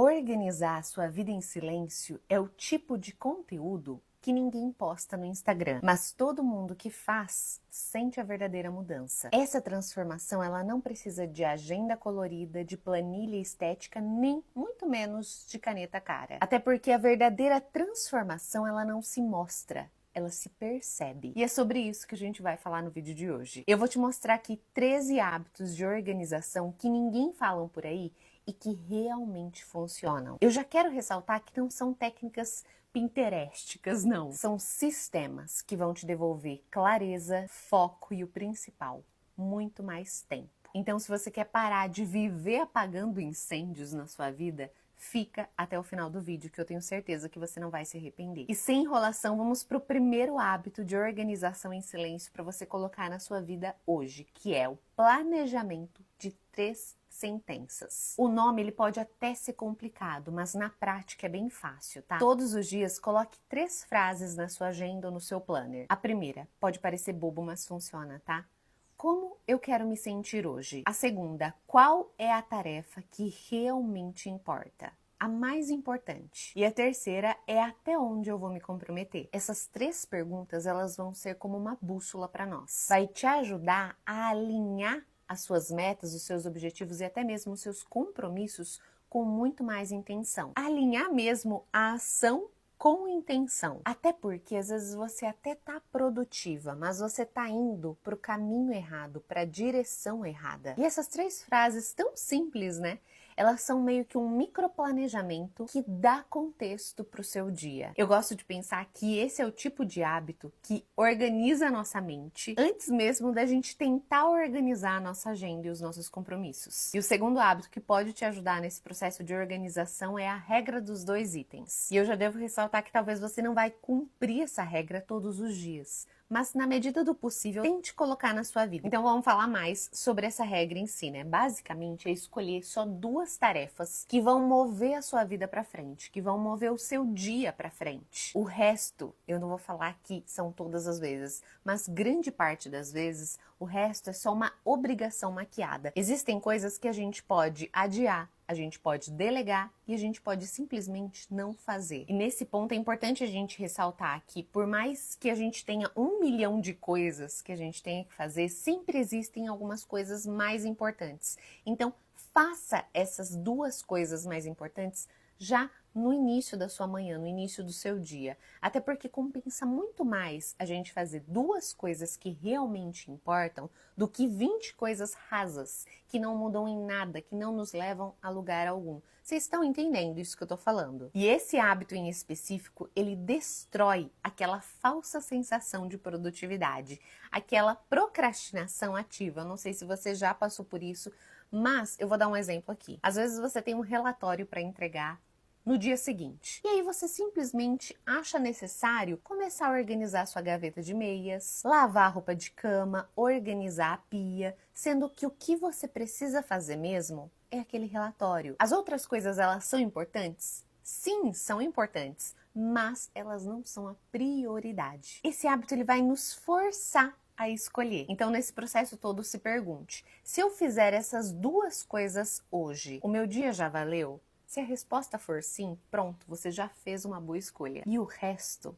Organizar a sua vida em silêncio é o tipo de conteúdo que ninguém posta no Instagram, mas todo mundo que faz sente a verdadeira mudança. Essa transformação, ela não precisa de agenda colorida, de planilha estética, nem muito menos de caneta cara. Até porque a verdadeira transformação, ela não se mostra, ela se percebe. E é sobre isso que a gente vai falar no vídeo de hoje. Eu vou te mostrar aqui 13 hábitos de organização que ninguém fala por aí e que realmente funcionam. Eu já quero ressaltar que não são técnicas pinteresticas, não. São sistemas que vão te devolver clareza, foco e o principal, muito mais tempo. Então, se você quer parar de viver apagando incêndios na sua vida, fica até o final do vídeo, que eu tenho certeza que você não vai se arrepender. E sem enrolação, vamos para o primeiro hábito de organização em silêncio para você colocar na sua vida hoje, que é o planejamento de 3 sentenças. O nome ele pode até ser complicado, mas na prática é bem fácil, tá? Todos os dias coloque 3 frases na sua agenda ou no seu planner. A primeira pode parecer bobo, mas funciona, tá? Como eu quero me sentir hoje? A segunda, qual é a tarefa que realmente importa? A mais importante. E a terceira é até onde eu vou me comprometer. Essas 3 perguntas, elas vão ser como uma bússola para nós. Vai te ajudar a alinhar as suas metas, os seus objetivos e até mesmo os seus compromissos com muito mais intenção. Alinhar mesmo a ação com intenção. Até porque às vezes você até tá produtiva, mas você tá indo pro caminho errado, pra direção errada. E essas 3 frases tão simples, né? Elas são meio que um microplanejamento que dá contexto pro seu dia. Eu gosto de pensar que esse é o tipo de hábito que organiza a nossa mente antes mesmo da gente tentar organizar a nossa agenda e os nossos compromissos. E o segundo hábito que pode te ajudar nesse processo de organização é a regra dos 2 itens. E eu já devo ressaltar que talvez você não vai cumprir essa regra todos os dias, mas na medida do possível, tente colocar na sua vida. Então vamos falar mais sobre essa regra em si, né? Basicamente é escolher só 2 tarefas que vão mover a sua vida para frente, que vão mover o seu dia para frente. O resto, eu não vou falar que são todas as vezes, mas grande parte das vezes, o resto é só uma obrigação maquiada. Existem coisas que a gente pode adiar, a gente pode delegar e a gente pode simplesmente não fazer. E nesse ponto é importante a gente ressaltar que por mais que a gente tenha 1 milhão de coisas que a gente tenha que fazer, sempre existem algumas coisas mais importantes. Então, faça essas 2 coisas mais importantes já no início da sua manhã, no início do seu dia. Até porque compensa muito mais a gente fazer 2 coisas que realmente importam do que 20 coisas rasas, que não mudam em nada, que não nos levam a lugar algum. Vocês estão entendendo isso que eu tô falando? E esse hábito em específico, ele destrói aquela falsa sensação de produtividade, aquela procrastinação ativa. Eu não sei se você já passou por isso, mas eu vou dar um exemplo aqui. Às vezes você tem um relatório para entregar no dia seguinte. E aí você simplesmente acha necessário começar a organizar sua gaveta de meias, lavar a roupa de cama, organizar a pia, sendo que o que você precisa fazer mesmo é aquele relatório. As outras coisas, elas são importantes? Sim, são importantes, mas elas não são a prioridade. Esse hábito ele vai nos forçar a escolher. Então, nesse processo todo, se pergunte: se eu fizer essas 2 coisas hoje, o meu dia já valeu? Se a resposta for sim, pronto, você já fez uma boa escolha. E o resto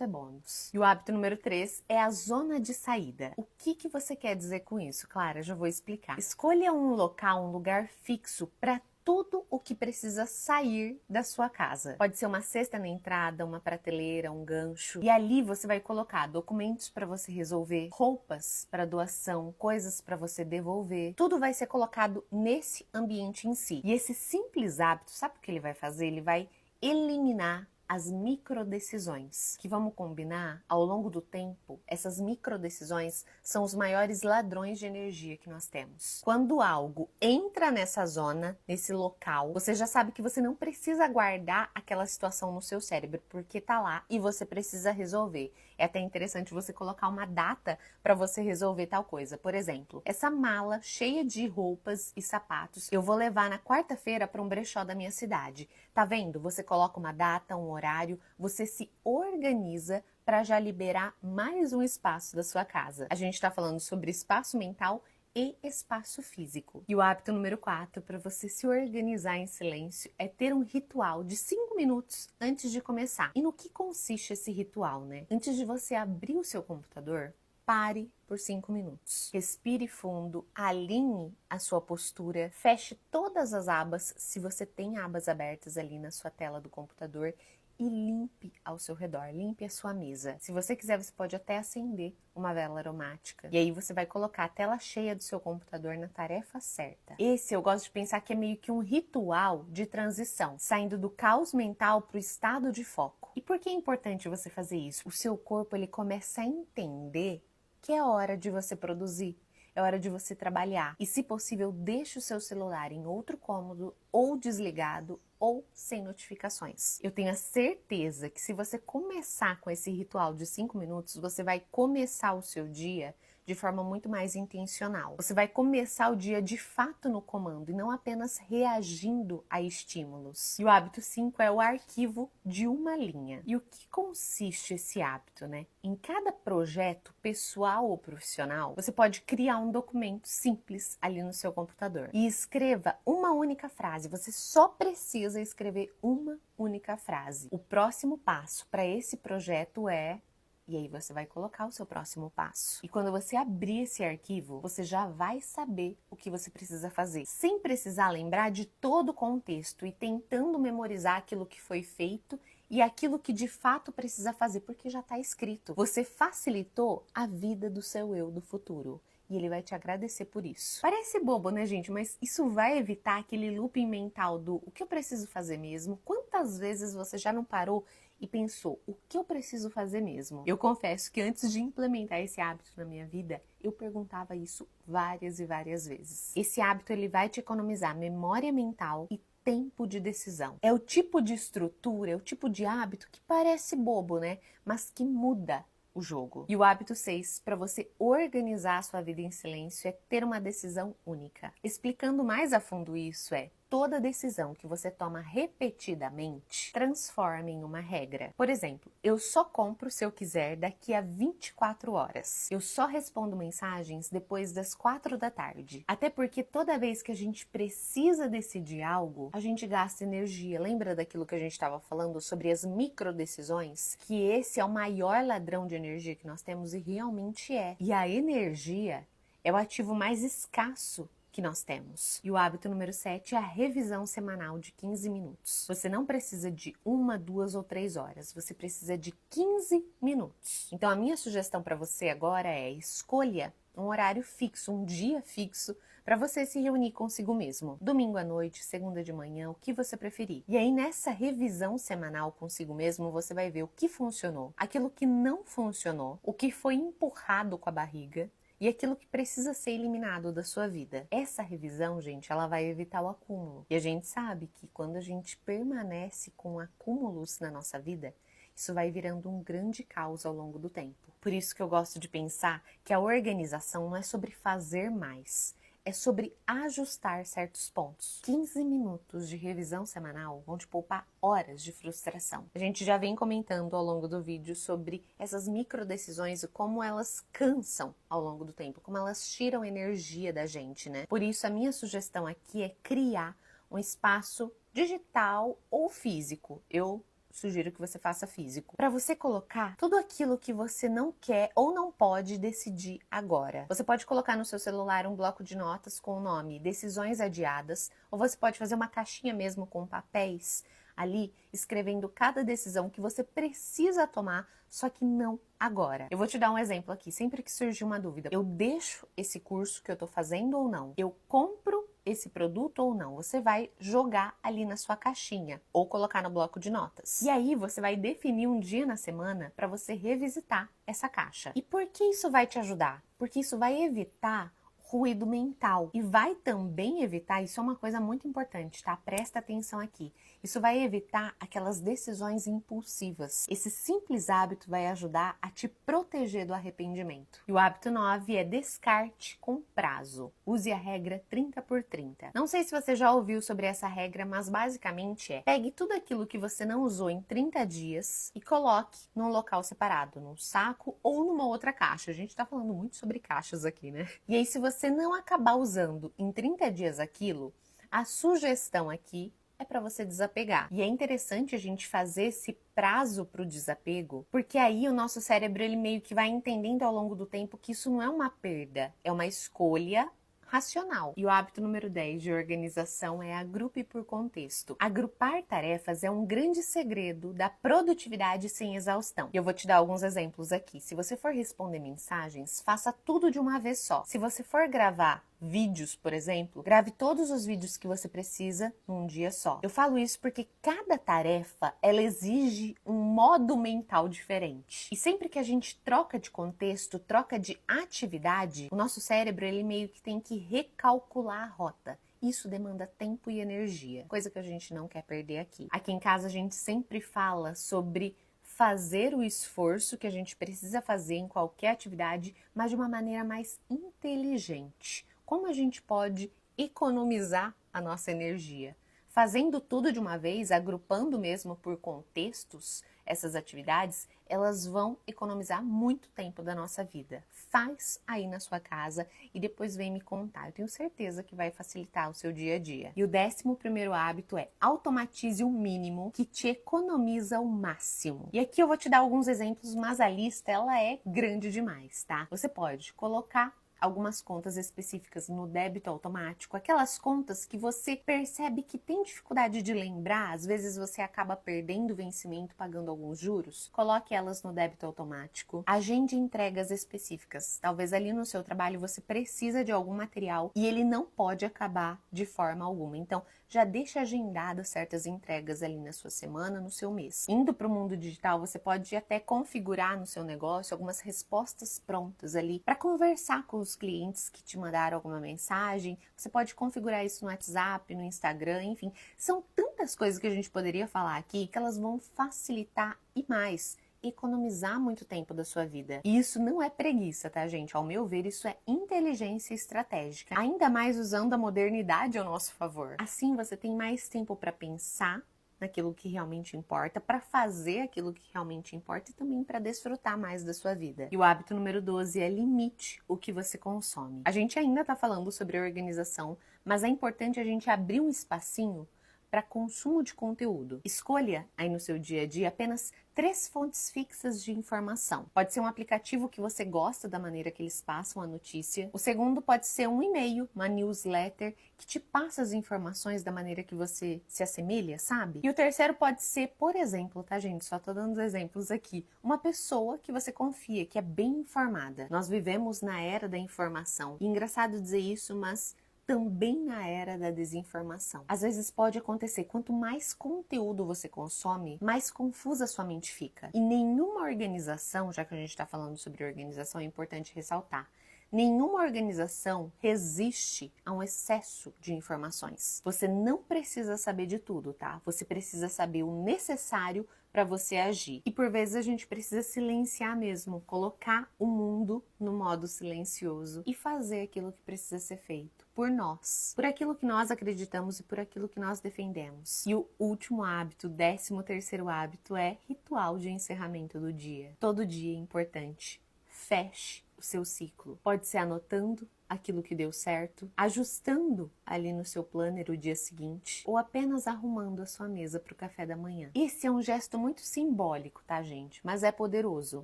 é bônus. E o hábito número 3 é a zona de saída. O que você quer dizer com isso? Claro, eu já vou explicar. Escolha um local, um lugar fixo para tudo o que precisa sair da sua casa. Pode ser uma cesta na entrada, uma prateleira, um gancho. E ali você vai colocar documentos para você resolver, roupas para doação, coisas para você devolver. Tudo vai ser colocado nesse ambiente em si. E esse simples hábito, sabe o que ele vai fazer? Ele vai eliminar as microdecisões, que vamos combinar, ao longo do tempo, essas microdecisões são os maiores ladrões de energia que nós temos. Quando algo entra nessa zona, nesse local, você já sabe que você não precisa guardar aquela situação no seu cérebro, porque tá lá e você precisa resolver. É até interessante você colocar uma data para você resolver tal coisa. Por exemplo, essa mala cheia de roupas e sapatos, eu vou levar na quarta-feira para um brechó da minha cidade. Tá vendo? Você coloca uma data, um horário, você se organiza para já liberar mais um espaço da sua casa. A gente está falando sobre espaço mental e espaço físico. E o hábito número 4 para você se organizar em silêncio é ter um ritual de 5 minutos antes de começar. E no que consiste esse ritual, né? Antes de você abrir o seu computador, pare por 5 minutos. Respire fundo, alinhe a sua postura, feche todas as abas, se você tem abas abertas ali na sua tela do computador, e limpe ao seu redor, limpe a sua mesa. Se você quiser, você pode até acender uma vela aromática. E aí você vai colocar a tela cheia do seu computador na tarefa certa. Esse eu gosto de pensar que é meio que um ritual de transição, saindo do caos mental para o estado de foco. E por que é importante você fazer isso? O seu corpo ele começa a entender que é hora de você produzir. É hora de você trabalhar. E, se possível, deixe o seu celular em outro cômodo, ou desligado, ou sem notificações. Eu tenho a certeza que se você começar com esse ritual de 5 minutos, você vai começar o seu dia de forma muito mais intencional. Você vai começar o dia de fato no comando e não apenas reagindo a estímulos. E o hábito 5 é o arquivo de uma linha. E o que consiste esse hábito, né? Em cada projeto, pessoal ou profissional, você pode criar um documento simples ali no seu computador e escreva uma única frase. Você só precisa escrever uma única frase. O próximo passo para esse projeto é... E aí você vai colocar o seu próximo passo. E quando você abrir esse arquivo, você já vai saber o que você precisa fazer, sem precisar lembrar de todo o contexto e tentando memorizar aquilo que foi feito e aquilo que de fato precisa fazer, porque já está escrito. Você facilitou a vida do seu eu do futuro. E ele vai te agradecer por isso. Parece bobo, né, gente? Mas isso vai evitar aquele looping mental do o que eu preciso fazer mesmo? Quantas vezes você já não parou e pensou, o que eu preciso fazer mesmo? Eu confesso que antes de implementar esse hábito na minha vida, eu perguntava isso várias e várias vezes. Esse hábito, ele vai te economizar memória mental e tempo de decisão. É o tipo de estrutura, é o tipo de hábito que parece bobo, né? Mas que muda o jogo. E o hábito 6, para você organizar a sua vida em silêncio, é ter uma decisão única. Explicando mais a fundo isso toda decisão que você toma repetidamente transforma em uma regra. Por exemplo, eu só compro se eu quiser daqui a 24 horas. Eu só respondo mensagens depois das 4 da tarde. Até porque toda vez que a gente precisa decidir algo, a gente gasta energia. Lembra daquilo que a gente estava falando sobre as microdecisões? Que esse é o maior ladrão de energia que nós temos e realmente é. E a energia é o ativo mais escasso que nós temos. E o hábito número 7 é a revisão semanal de 15 minutos. Você não precisa de 1, 2 ou 3 horas, você precisa de 15 minutos. Então a minha sugestão para você agora é escolha um horário fixo, um dia fixo, para você se reunir consigo mesmo. Domingo à noite, segunda de manhã, o que você preferir. E aí nessa revisão semanal consigo mesmo, você vai ver o que funcionou, aquilo que não funcionou, o que foi empurrado com a barriga, e aquilo que precisa ser eliminado da sua vida. Essa revisão, gente, ela vai evitar o acúmulo. E a gente sabe que quando a gente permanece com acúmulos na nossa vida, isso vai virando um grande caos ao longo do tempo. Por isso que eu gosto de pensar que a organização não é sobre fazer mais, é sobre ajustar certos pontos. 15 minutos de revisão semanal vão te poupar horas de frustração. A gente já vem comentando ao longo do vídeo sobre essas microdecisões e como elas cansam ao longo do tempo, como elas tiram energia da gente, né? Por isso a minha sugestão aqui é criar um espaço digital ou físico. Eu sugiro que você faça físico, para você colocar tudo aquilo que você não quer ou não pode decidir agora. Você pode colocar no seu celular um bloco de notas com o nome Decisões Adiadas, ou você pode fazer uma caixinha mesmo com papéis ali, escrevendo cada decisão que você precisa tomar, só que não agora. Eu vou te dar um exemplo aqui, sempre que surgir uma dúvida. Eu deixo esse curso que eu tô fazendo ou não? Eu compro esse produto ou não? Você vai jogar ali na sua caixinha ou colocar no bloco de notas. E aí você vai definir um dia na semana para você revisitar essa caixa. E por que isso vai te ajudar? Porque isso vai evitar ruído mental e vai também evitar, isso é uma coisa muito importante, tá? Presta atenção aqui. Isso vai evitar aquelas decisões impulsivas. Esse simples hábito vai ajudar a te proteger do arrependimento. E o hábito 9 é descarte com prazo. Use a regra 30x30. Não sei se você já ouviu sobre essa regra, mas basicamente pegue tudo aquilo que você não usou em 30 dias e coloque num local separado, num saco ou numa outra caixa. A gente tá falando muito sobre caixas aqui, né? E aí, se você você não acabar usando em 30 dias aquilo, a sugestão aqui é para você desapegar. E é interessante a gente fazer esse prazo para o desapego, porque aí o nosso cérebro ele meio que vai entendendo ao longo do tempo que isso não é uma perda, é uma escolha racional. E o hábito número 10 de organização é agrupe por contexto. Agrupar tarefas é um grande segredo da produtividade sem exaustão. E eu vou te dar alguns exemplos aqui. Se você for responder mensagens, faça tudo de uma vez só. Se você for gravar vídeos, por exemplo, grave todos os vídeos que você precisa num dia só. Eu falo isso porque cada tarefa, ela exige um modo mental diferente. E sempre que a gente troca de contexto, troca de atividade, o nosso cérebro, ele meio que tem que recalcular a rota. Isso demanda tempo e energia, coisa que a gente não quer perder aqui. Aqui em casa a gente sempre fala sobre fazer o esforço que a gente precisa fazer em qualquer atividade, mas de uma maneira mais inteligente. Como a gente pode economizar a nossa energia? Fazendo tudo de uma vez, agrupando mesmo por contextos, essas atividades, elas vão economizar muito tempo da nossa vida. Faz aí na sua casa e depois vem me contar. Eu tenho certeza que vai facilitar o seu dia a dia. E o 11º hábito é automatize o mínimo que te economiza o máximo. E aqui eu vou te dar alguns exemplos, mas a lista ela é grande demais, tá? Você pode colocar algumas contas específicas no débito automático, aquelas contas que você percebe que tem dificuldade de lembrar, às vezes você acaba perdendo o vencimento pagando alguns juros, coloque elas no débito automático. Agende entregas específicas, talvez ali no seu trabalho você precisa de algum material e ele não pode acabar de forma alguma, então já deixa agendado certas entregas ali na sua semana, no seu mês. Indo para o mundo digital, você pode até configurar no seu negócio algumas respostas prontas ali para conversar com os clientes que te mandaram alguma mensagem. Você pode configurar isso no WhatsApp, no Instagram, enfim. São tantas coisas que a gente poderia falar aqui que elas vão facilitar e mais economizar muito tempo da sua vida. E isso não é preguiça, tá, gente? Ao meu ver, isso é inteligência estratégica. Ainda mais usando a modernidade ao nosso favor. Assim, você tem mais tempo para pensar naquilo que realmente importa, para fazer aquilo que realmente importa e também para desfrutar mais da sua vida. E o hábito número 12 é limite o que você consome. A gente ainda tá falando sobre organização, mas é importante a gente abrir um espacinho para consumo de conteúdo. Escolha aí no seu dia a dia apenas 3 fontes fixas de informação. Pode ser um aplicativo que você gosta da maneira que eles passam a notícia. O segundo pode ser um e-mail, uma newsletter que te passa as informações da maneira que você se assemelha, sabe? E o terceiro pode ser, por exemplo, tá, gente? Só tô dando exemplos aqui. Uma pessoa que você confia, que é bem informada. Nós vivemos na era da informação. E engraçado dizer isso, mas também na era da desinformação. Às vezes pode acontecer, quanto mais conteúdo você consome, mais confusa sua mente fica. E nenhuma organização, já que a gente está falando sobre organização, é importante ressaltar, nenhuma organização resiste a um excesso de informações. Você não precisa saber de tudo, tá? Você precisa saber o necessário para você agir. E por vezes a gente precisa silenciar mesmo, colocar o mundo no modo silencioso e fazer aquilo que precisa ser feito por nós, por aquilo que nós acreditamos e por aquilo que nós defendemos. E o último hábito, 13º hábito, é ritual de encerramento do dia. Todo dia é importante. Feche o seu ciclo. Pode ser anotando aquilo que deu certo, ajustando ali no seu planner o dia seguinte, ou apenas arrumando a sua mesa para o café da manhã. Esse é um gesto muito simbólico, tá, gente? Mas é poderoso.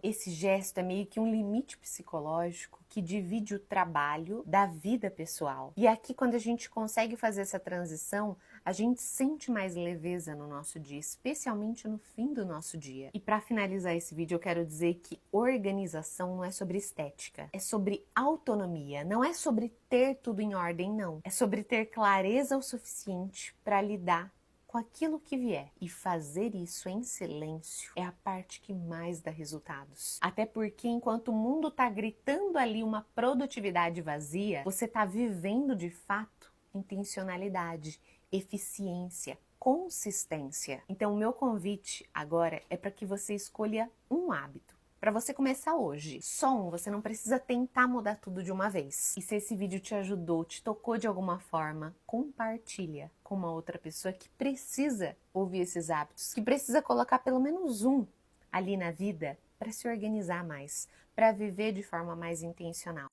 Esse gesto é meio que um limite psicológico que divide o trabalho da vida pessoal. E aqui, quando a gente consegue fazer essa transição, a gente sente mais leveza no nosso dia, especialmente no fim do nosso dia. E para finalizar esse vídeo, eu quero dizer que organização não é sobre estética, é sobre autonomia, não é sobre ter tudo em ordem, não. É sobre ter clareza o suficiente para lidar com aquilo que vier. E fazer isso em silêncio é a parte que mais dá resultados. Até porque enquanto o mundo tá gritando ali uma produtividade vazia, você tá vivendo de fato intencionalidade, eficiência, consistência. Então o meu convite agora é para que você escolha um hábito. Para você começar hoje, só um, você não precisa tentar mudar tudo de uma vez. E se esse vídeo te ajudou, te tocou de alguma forma, compartilha com uma outra pessoa que precisa ouvir esses hábitos, que precisa colocar pelo menos um ali na vida para se organizar mais, para viver de forma mais intencional.